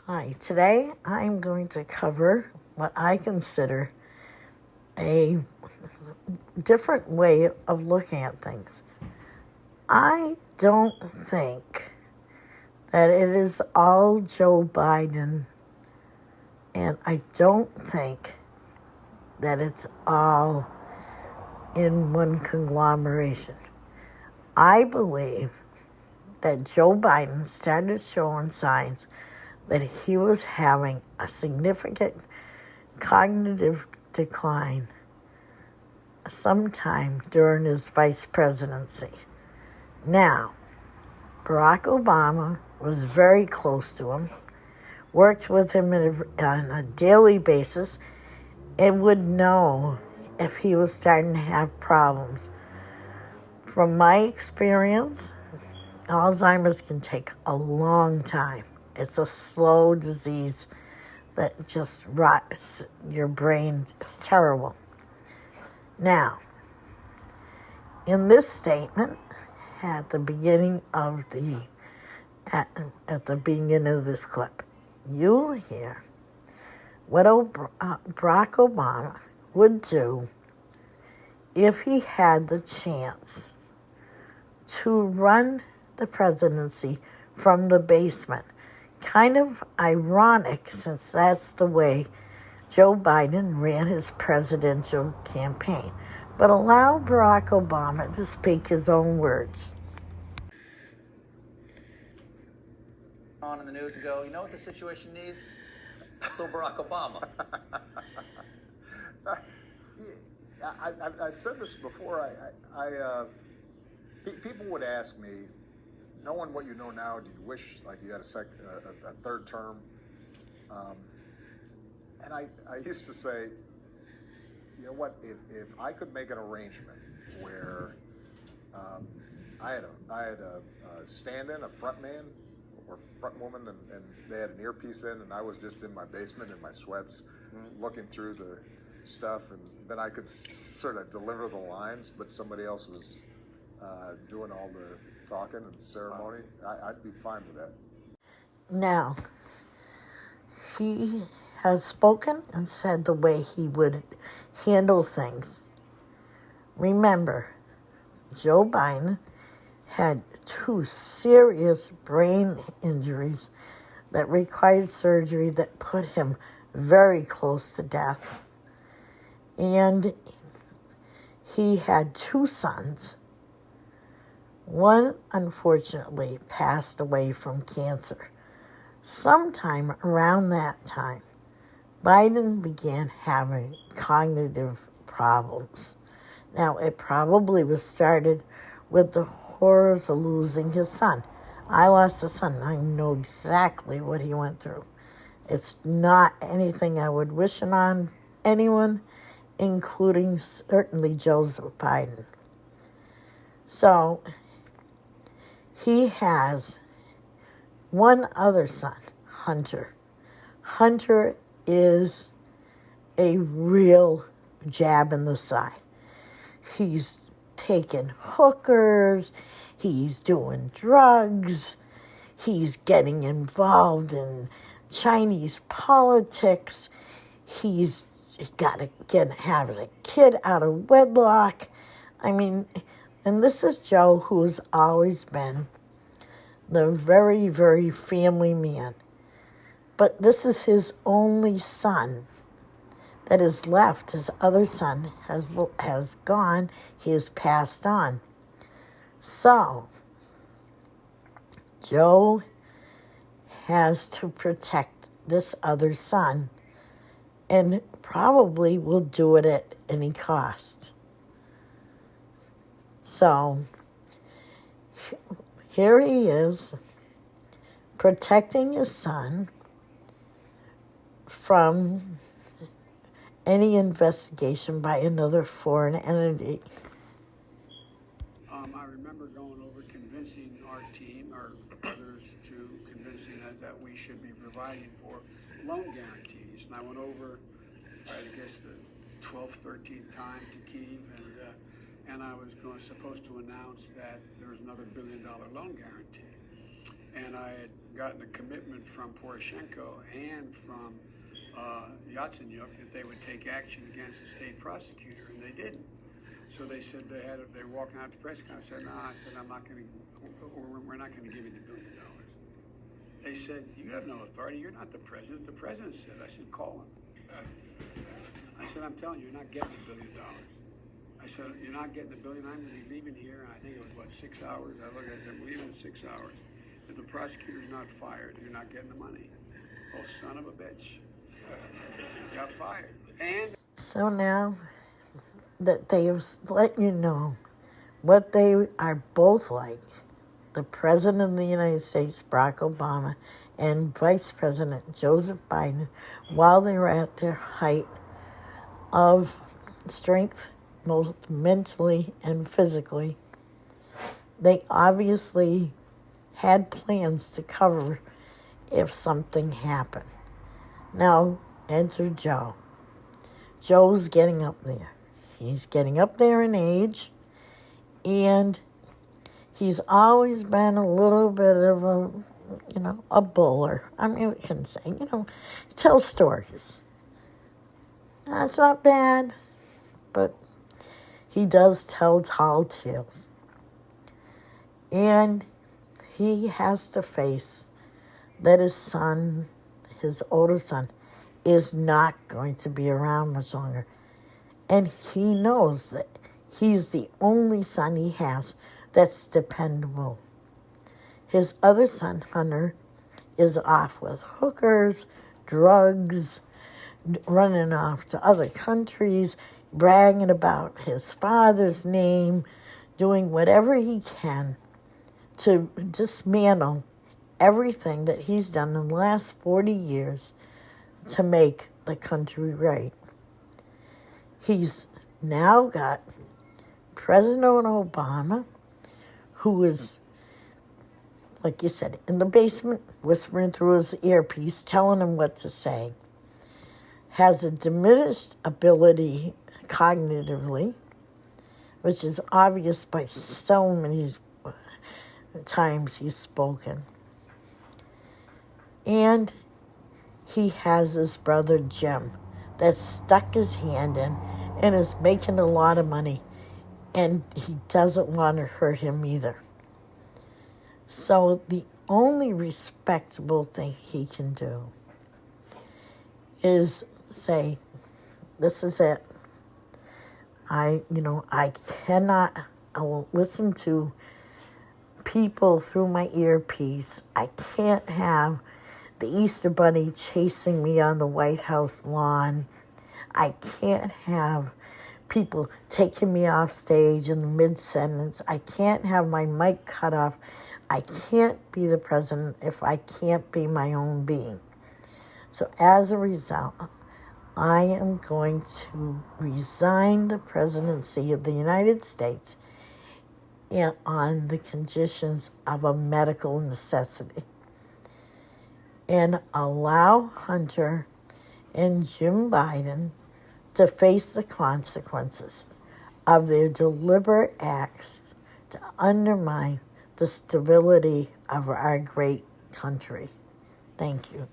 Hi, today I'm going to cover what I consider a different way of looking at things. I don't think that it is all Joe Biden, and I don't think that it's all in one conglomeration. I believe that Joe Biden started showing signs that he was having a significant cognitive decline sometime during his vice presidency. Now, Barack Obama was very close to him, worked with him on a daily basis, and would know if he was starting to have problems. From my experience, Alzheimer's can take a long time. It's a slow disease that just rots your brain. It's terrible. Now, in this statement, at the beginning of this clip, you'll hear what Barack Obama would do if he had the chance to run the presidency from the basement. Kind of ironic, since that's the way Joe Biden ran his presidential campaign. But allow Barack Obama to speak his own words. On in the news and go, you know what the situation needs? Little Barack Obama. I've said this before. People would ask me, knowing what you know now, do you wish like you had a third term? And I used to say, you know what? If I could make an arrangement where I had a stand-in, a front man or front woman, and they had an earpiece in, and I was just in my basement in my sweats, looking through the stuff, and then I could sort of deliver the lines, but somebody else was doing all the talking and ceremony. I'd be fine with that. Now, he has spoken and said the way he would handle things. Remember, Joe Biden had 2 serious brain injuries that required surgery that put him very close to death. And he had 2 sons. One, unfortunately, passed away from cancer. Sometime around that time, Biden began having cognitive problems. Now, it probably was started with the horrors of losing his son. I lost a son. I know exactly what he went through. It's not anything I would wish it on anyone, including certainly Joseph Biden. So, he has one other son, Hunter. Hunter is a real jab in the side. He's taking hookers, he's doing drugs, he's getting involved in Chinese politics, he's got to have a kid out of wedlock. I mean, and this is Joe, who's always been the very, very family man. But this is his only son that is left. His other son has gone. He has passed on. So, Joe has to protect this other son and probably will do it at any cost. So, here he is, protecting his son from any investigation by another foreign entity. I remember going over convincing our team or others to convincing us that we should be providing for loan guarantees. And I went over, I guess, the 12th, 13th time to Kyiv, and I was supposed to announce that there was another $1 billion loan guarantee. and I had gotten a commitment from Poroshenko and from Yatsenyuk that they would take action against the state prosecutor, and they didn't. So they said they were walking out to the press conference. I said, no, I'm not going to, we're not going to give you the $1 billion. They said, you have no authority. You're not the president. The president said. I said, call him. I said, I'm telling you, you're not getting $1 billion. I said, you're not getting the $1 billion. I'm going to be leaving here. And I think it was, 6 hours? I looked at it, I'm leaving in 6 hours. If the prosecutor's not fired, you're not getting the money. Oh, son of a bitch. Got fired. And So now that they've let you know what they are both like, the President of the United States, Barack Obama, and Vice President Joseph Biden, while they were at their height of strength, both mentally and physically, they obviously had plans to cover if something happened. Now, enter Joe. Joe's getting up there. He's getting up there in age, and he's always been a little bit of a buller. I mean, we can say, he tells stories. That's not bad, but he does tell tall tales. And he has to face that his son, his older son, is not going to be around much longer. And he knows that he's the only son he has that's dependable. His other son, Hunter, is off with hookers, drugs, running off to other countries, bragging about his father's name, doing whatever he can to dismantle everything that he's done in the last 40 years to make the country right. He's now got President Obama, who is, like you said, in the basement, whispering through his earpiece, telling him what to say, has a diminished ability cognitively, which is obvious by so many times he's spoken. And he has his brother Jim that stuck his hand in and is making a lot of money, and he doesn't want to hurt him either. So the only respectable thing he can do is say, this is it. I will listen to people through my earpiece. I can't have the Easter Bunny chasing me on the White House lawn. I can't have people taking me off stage in the mid-sentence. I can't have my mic cut off. I can't be the president if I can't be my own being. So as a result, I am going to resign the presidency of the United States on the conditions of a medical necessity, and allow Hunter and Jim Biden to face the consequences of their deliberate acts to undermine the stability of our great country. Thank you.